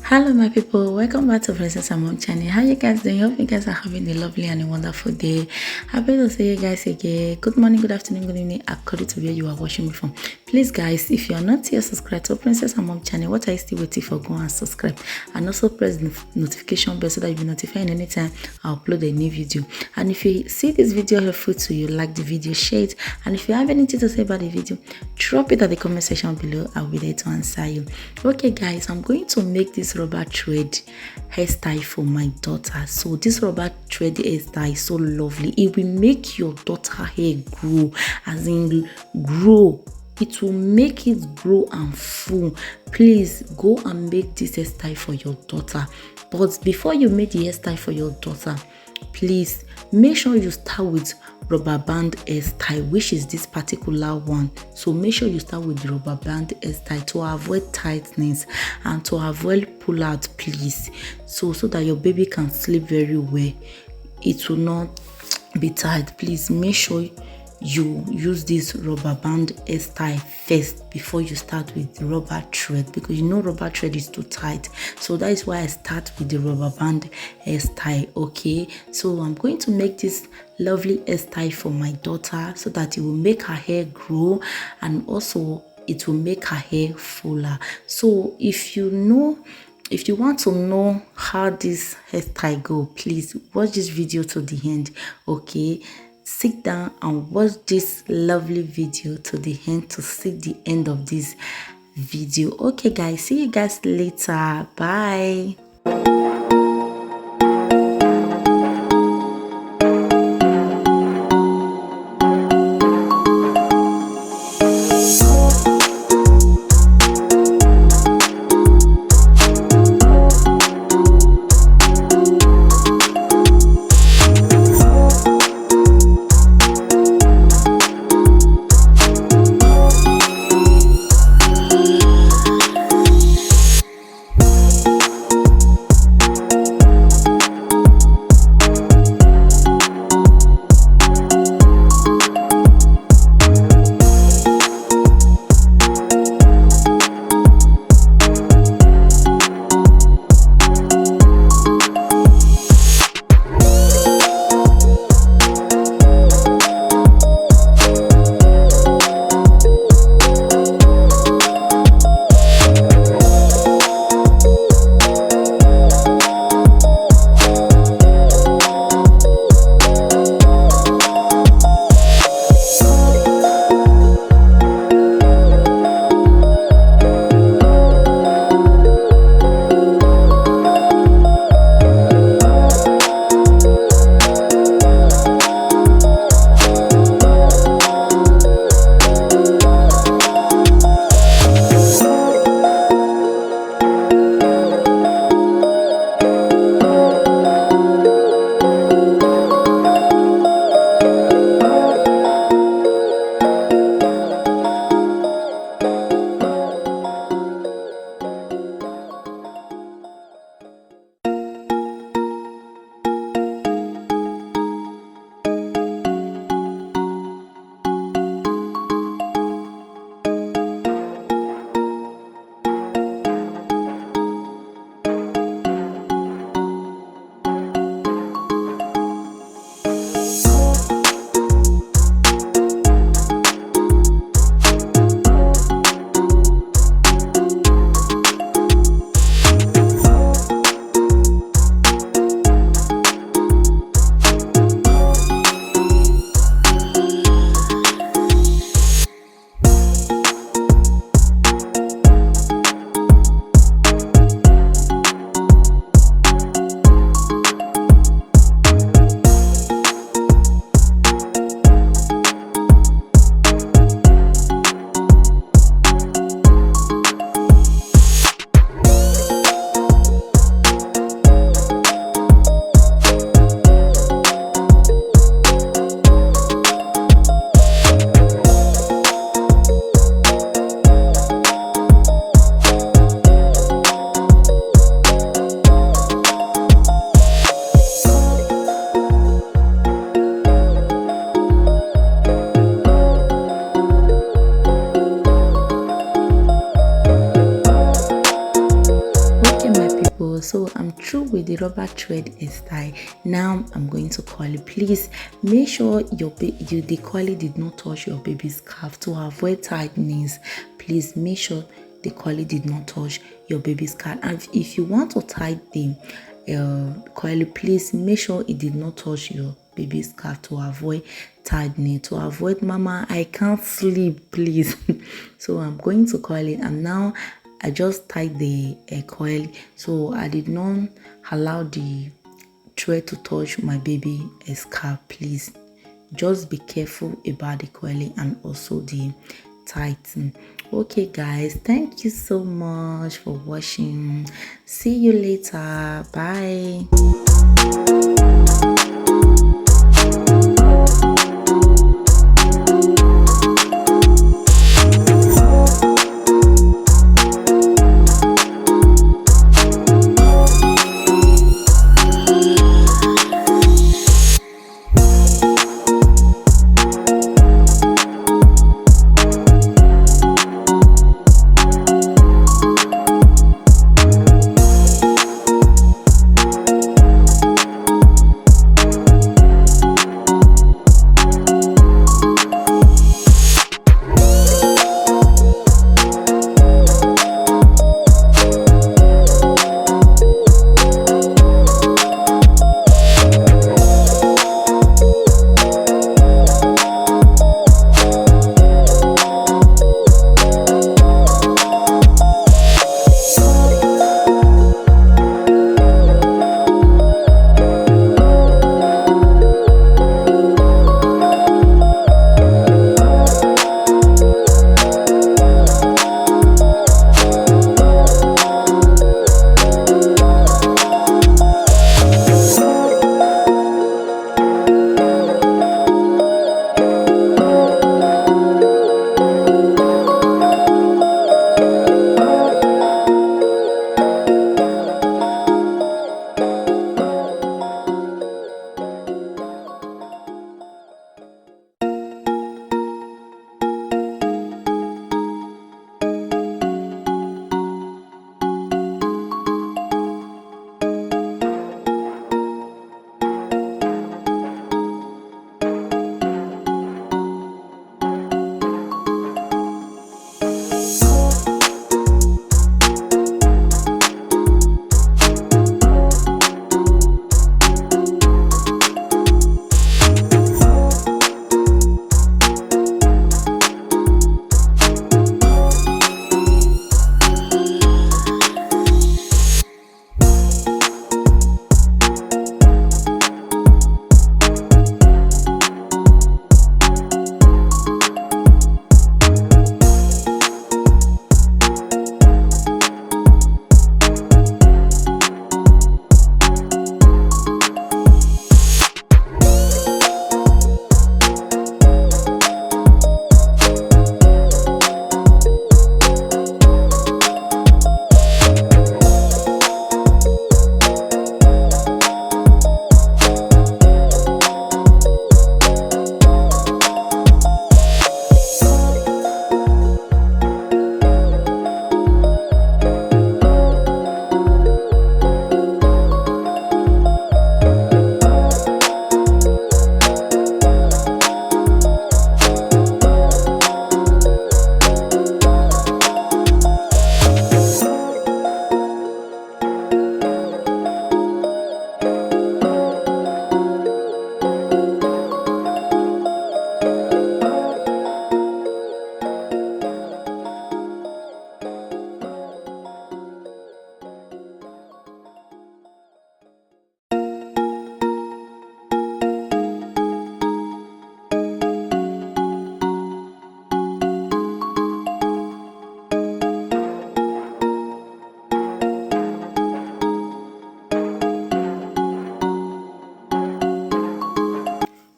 Hello my people, welcome back to Princess and Mom channel. How you guys doing? Hope you guys are having a lovely and a wonderful day. Happy to see you guys again. Good morning, good afternoon, good evening, according to where you are watching me from. Please guys, if you are not yet subscribed to Princess and Mom channel, what are you still waiting for? Go and subscribe and also press the notification bell so that you'll be notified anytime I upload a new video. And if you see this video helpful to you, like the video, share it, and if you have anything to say about the video, drop it at the comment section below. I'll be there to answer you. Okay guys, I'm going to make this rubber thread hairstyle for my daughter. So this rubber thread hairstyle is so lovely. It will make your daughter hair grow, as in grow. It will make it grow and full. Please go and make this hairstyle for your daughter. But before you make the hairstyle for your daughter, please make sure you start with rubber band hairstyle, which is this particular one. So make sure you start with the rubber band hairstyle to avoid tightness and to avoid pull out, please, so that your baby can sleep very well. It will not be tight. Please make sure you use this rubber band hairstyle first before you start with the rubber thread, because you know rubber thread is too tight. So that is why I start with the rubber band hairstyle. Okay, so I'm going to make this lovely hairstyle for my daughter so that it will make her hair grow and also it will make her hair fuller. So if you want to know how this hairstyle go, please watch this video to the end. Okay, sit down and watch this lovely video to the end to see the end of this video. Okay guys, see you guys later. Bye. through with the rubber thread hairstyle. Now I'm going to curl it. Please make sure the curly did not touch your baby's scalp to avoid tightness. Please make sure the curly did not touch your baby's scalp. And if you want to tie the curly, please make sure it did not touch your baby's scalp to avoid tightening, to avoid mama I can't sleep, please. So I'm going to curl it, and now I just tied the coil, so I did not allow the thread to touch my baby scalp. Please just be careful about the coiling and also the tighten. Okay guys, thank you so much for watching. See you later. Bye.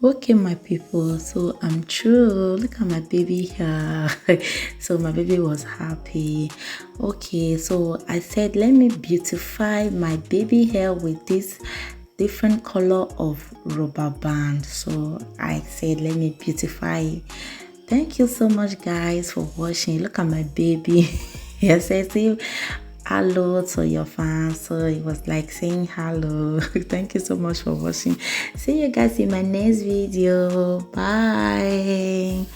Okay, my people, so I'm through. Look at my baby here. So my baby was happy. Okay, so I said let me beautify my baby hair with this different color of rubber band. So I said let me beautify it. Thank you so much guys for watching. Look at my baby. Yes, I see hello to your fans. So it was like saying hello. Thank you so much for watching. See you guys in my next video. Bye.